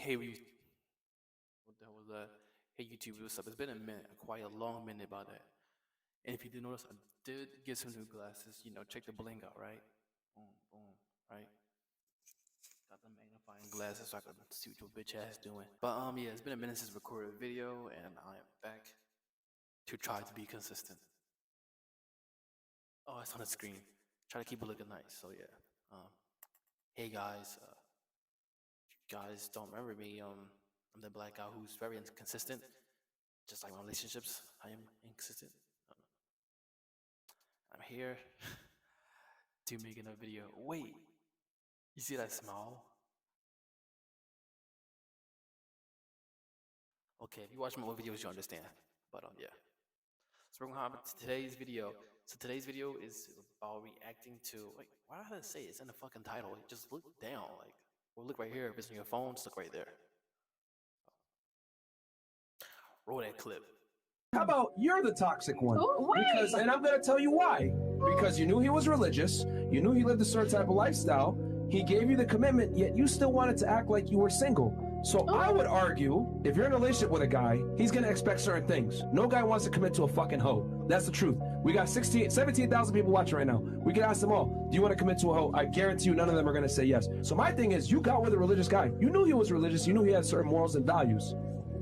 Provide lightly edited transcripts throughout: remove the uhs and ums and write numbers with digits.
Hey, what the hell was that? Hey, YouTube, what's up? It's been a minute, quite a long minute about that. And if you did notice, I did get some new glasses. Check the bling out, right? Boom, boom, right? Got the magnifying glasses so I can see what your bitch ass doing. But yeah, it's been a minute since I recorded a video, and I am back to try to be consistent. Oh, it's on the screen. Try to keep it looking nice. So yeah. Hey guys, if you guys don't remember me, I'm the black guy who's very inconsistent. Just like my relationships, I am inconsistent. I'm here to making a video. Wait, you see that smile? Okay, if you watch my old videos, you understand. But yeah. So we're gonna have today's video. So today's video is about reacting to. Wait, why did I say it's in the fucking title? Just look down, or look right here. If it's on your phone, just look right there. Roll that clip. How about you're the toxic one? Why? And I'm going to tell you why. Because you knew he was religious, you knew he lived a certain type of lifestyle, he gave you the commitment, yet you still wanted to act like you were single. So I would argue, if you're in a relationship with a guy, he's going to expect certain things. No guy wants to commit to a fucking hoe. That's the truth. We got 17,000 people watching right now. We can ask them all, do you want to commit to a hoe? I guarantee you none of them are going to say yes. So my thing is, you got with a religious guy. You knew he was religious. You knew he had certain morals and values.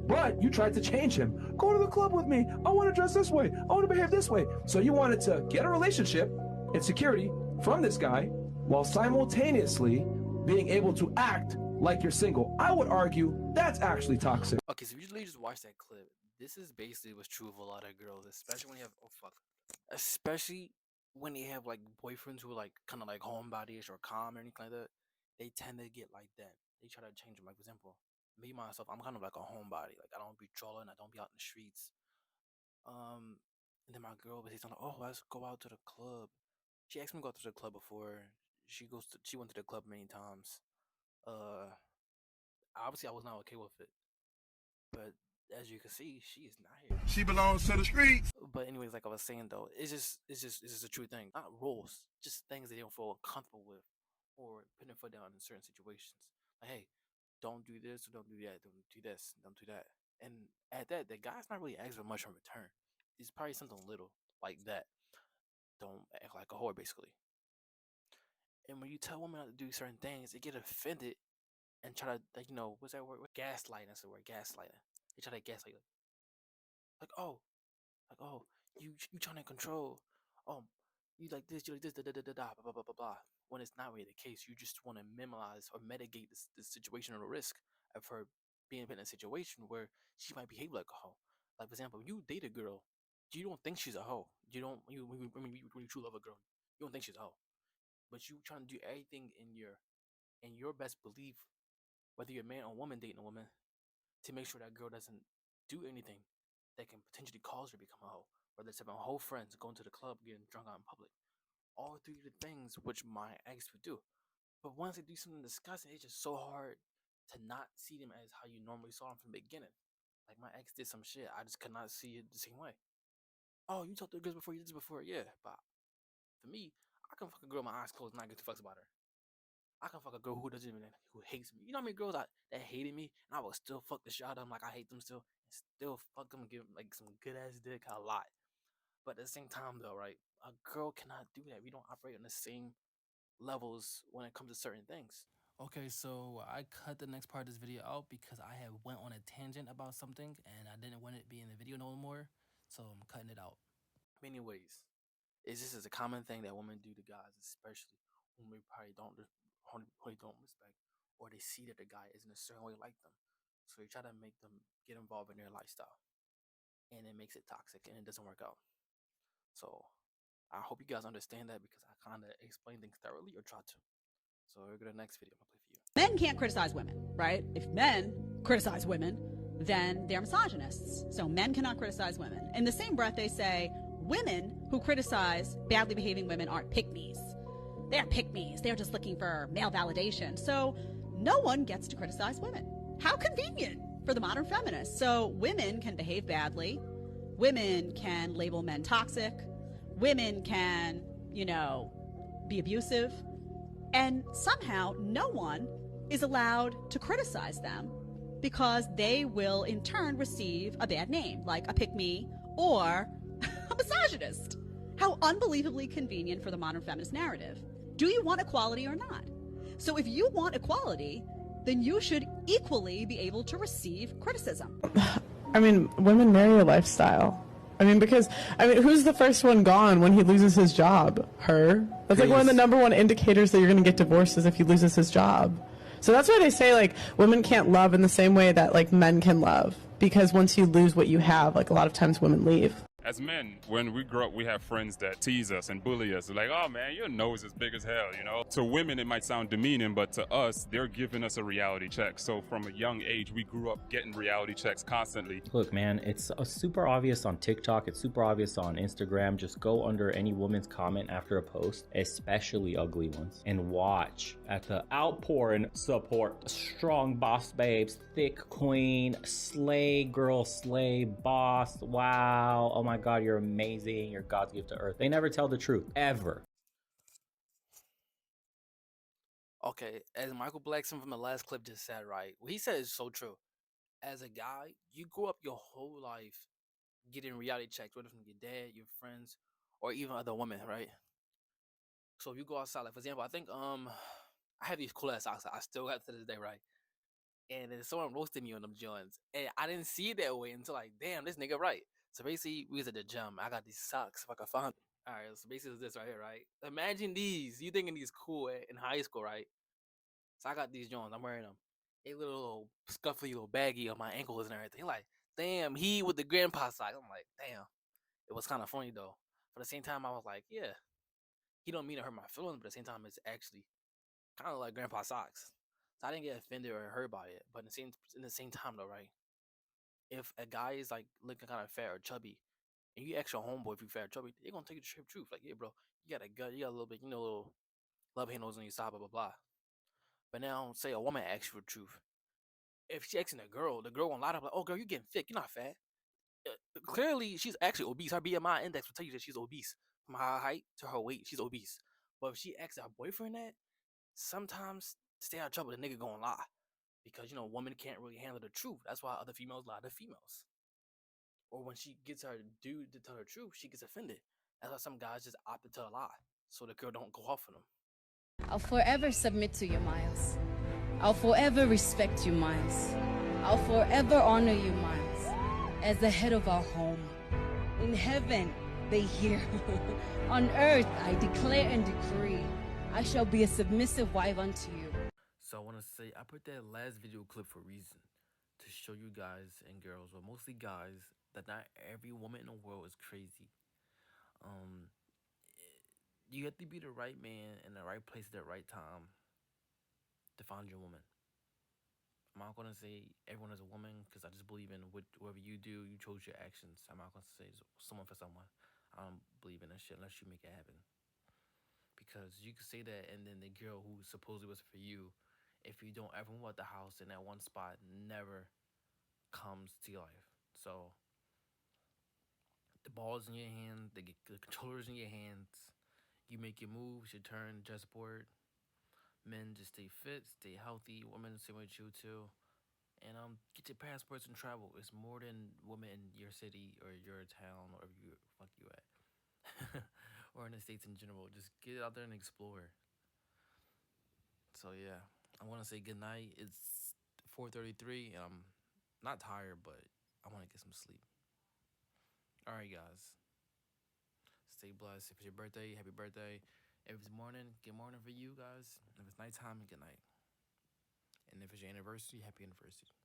But you tried to change him. Go to the club with me. I want to dress this way. I want to behave this way. So you wanted to get a relationship and security from this guy while simultaneously being able to act like you're single. I would argue that's actually toxic. Okay, so usually just watch that clip. This is basically what's true of a lot of girls, especially when you have especially when they have like boyfriends who are like kind of like homebodies or calm or anything like that. They tend to get like that. They try to change them. Like for example, me myself, I'm kind of like a homebody. Like I don't be trolling, I don't be out in the streets. And then my girl would say something, oh, let's go out to the club. She asked me to go out to the club before. She went to the club many times. Obviously I was not okay with it. But as you can see, she is not here. She belongs to the streets. But anyways, like I was saying though, it's just a true thing. Not rules, just things they don't feel comfortable with or putting their foot down in certain situations. Like, hey, don't do this or don't do that, don't do this, don't do that. And at that, the guy's not really asking for much in return. It's probably something little like that. Don't act like a whore, basically. And when you tell women not to do certain things, they get offended and try to, like, what's that word? Gaslighting. That's the word, gaslighting. They try to gaslight you. Like, oh, you trying to control. You like this, da da da da da, blah blah blah blah. When it's not really the case, you just want to minimize or mitigate this situation or the risk of her being put in a situation where she might behave like a hoe. Like for example, you date a girl, you don't think she's a hoe. You don't. When you truly love a girl, you don't think she's a hoe, but you trying to do everything in your best belief, whether you're a man or woman dating a woman, to make sure that girl doesn't do anything that can potentially cause her to become a hoe. Whether it's having whole friends, going to the club, getting drunk out in public. All three of the things which my ex would do. But once they do something disgusting, it's just so hard to not see them as how you normally saw them from the beginning. Like my ex did some shit, I just could not see it the same way. Oh, you talked to girls before, you did this before, yeah. But for me, I can fuck a girl with my eyes closed and not give two fucks about her. I can fuck a girl who hates me. You know how many girls that hated me and I will still fuck the shit out of them like I hate them still, and still fuck them and give them like some good ass dick a lot. But at the same time though, right, a girl cannot do that. We don't operate on the same levels when it comes to certain things. Okay, so I cut the next part of this video out because I had went on a tangent about something and I didn't want it to be in the video no more, so I'm cutting it out. Anyways, this is a common thing that women do to guys, especially when we probably don't respect, or they see that the guy isn't a certain way like them. So they try to make them get involved in their lifestyle, and it makes it toxic and it doesn't work out. So I hope you guys understand that because I kind of explained things thoroughly, or try to. So we'll go to the next video. I'm gonna play for you. Men can't criticize women, right? If men criticize women, then they're misogynists. So men cannot criticize women. In the same breath, they say women who criticize badly behaving women aren't pick-me's. They're pick-me's. They're just looking for male validation. So no one gets to criticize women. How convenient for the modern feminist. So women can behave badly. Women can label men toxic. Women can, be abusive. And somehow no one is allowed to criticize them because they will in turn receive a bad name, like a pick-me or a misogynist. How unbelievably convenient for the modern feminist narrative. Do you want equality or not? So if you want equality, then you should equally be able to receive criticism. I mean, women marry a lifestyle. Because who's the first one gone when he loses his job? Her. That's like one of the number one indicators that you're going to get divorced is if he loses his job. So that's why they say, like, women can't love in the same way that, like, men can love. Because once you lose what you have, like, a lot of times women leave. As men, when we grow up, we have friends that tease us and bully us. They're like, oh man, your nose is big as hell, you know? To women, it might sound demeaning, but to us, they're giving us a reality check. So from a young age, we grew up getting reality checks constantly. Look, man, it's super obvious on TikTok. It's super obvious on Instagram. Just go under any woman's comment after a post, especially ugly ones, and watch at the outpouring support. Strong boss babes, thick queen, slay girl, slay boss. Wow. Oh my God, you're amazing. You're God's gift to earth. They never tell the truth, ever. Okay, as Michael Blackson from the last clip just said, right? What he said is so true. As a guy, you grew up your whole life getting reality checks, whether from your dad, your friends, or even other women, right? So if you go outside, like for example, I think I have these cool ass socks I still got to this day, right? And then someone roasted me on them joints, and I didn't see it that way until like, damn, this nigga right. So basically, we was at the gym. I got these socks if I could find. All right, so basically, it's this right here, right? Imagine these. You thinking these cool in high school, right? So I got these joints. I'm wearing them. A little scuffly, little baggy on my ankles and everything. Like, damn, he with the grandpa socks. I'm like, damn. It was kind of funny though. But at the same time, I was like, yeah, he don't mean to hurt my feelings, but at the same time, it's actually kind of like grandpa socks. So I didn't get offended or hurt by it. But in the same time though, right? If a guy is like looking kind of fat or chubby, and you ask your homeboy if you fat or chubby, they're gonna take you to straight truth. Like, yeah, bro, you got a gut, you got a little bit, little love handles on your side, blah blah blah. But now, say a woman asks you for truth. If she asking the girl gonna lie to her, like, oh girl, you getting thick, you're not fat. Clearly, she's actually obese. Her BMI index will tell you that she's obese. From her height to her weight, she's obese. But if she asks her boyfriend that, sometimes to stay out of trouble, the nigga gonna lie. Because, women can't really handle the truth. That's why other females lie to females. Or when she gets her dude to tell her truth, she gets offended. That's why some guys just opt to tell a lie, so the girl don't go off on them. I'll forever submit to you, Miles. I'll forever respect you, Miles. I'll forever honor you, Miles, as the head of our home. In heaven, they hear. On earth, I declare and decree, I shall be a submissive wife unto you. So I want to say, I put that last video clip for a reason. To show you guys and girls, or mostly guys, that not every woman in the world is crazy. You have to be the right man in the right place at the right time to find your woman. I'm not gonna say everyone is a woman because I just believe in whatever you do, you chose your actions. I'm not gonna say someone for someone. I don't believe in that shit unless you make it happen. Because you can say that, and then the girl who supposedly was for you, if you don't ever move out the house in that one spot, never comes to your life. So the ball's in your hand, the controller's in your hands. You make your moves, your turn, chessboard. Men just stay fit, stay healthy. Women stay with you too. And get your passports and travel. It's more than women in your city or your town or wherever you fuck you at. Or in the States in general. Just get out there and explore. So yeah, I want to say good night. It's 4:33 and I'm not tired, but I want to get some sleep. All right, guys. Stay blessed. If it's your birthday, happy birthday. If it's morning, good morning for you guys. If it's nighttime, good night. And if it's your anniversary, happy anniversary.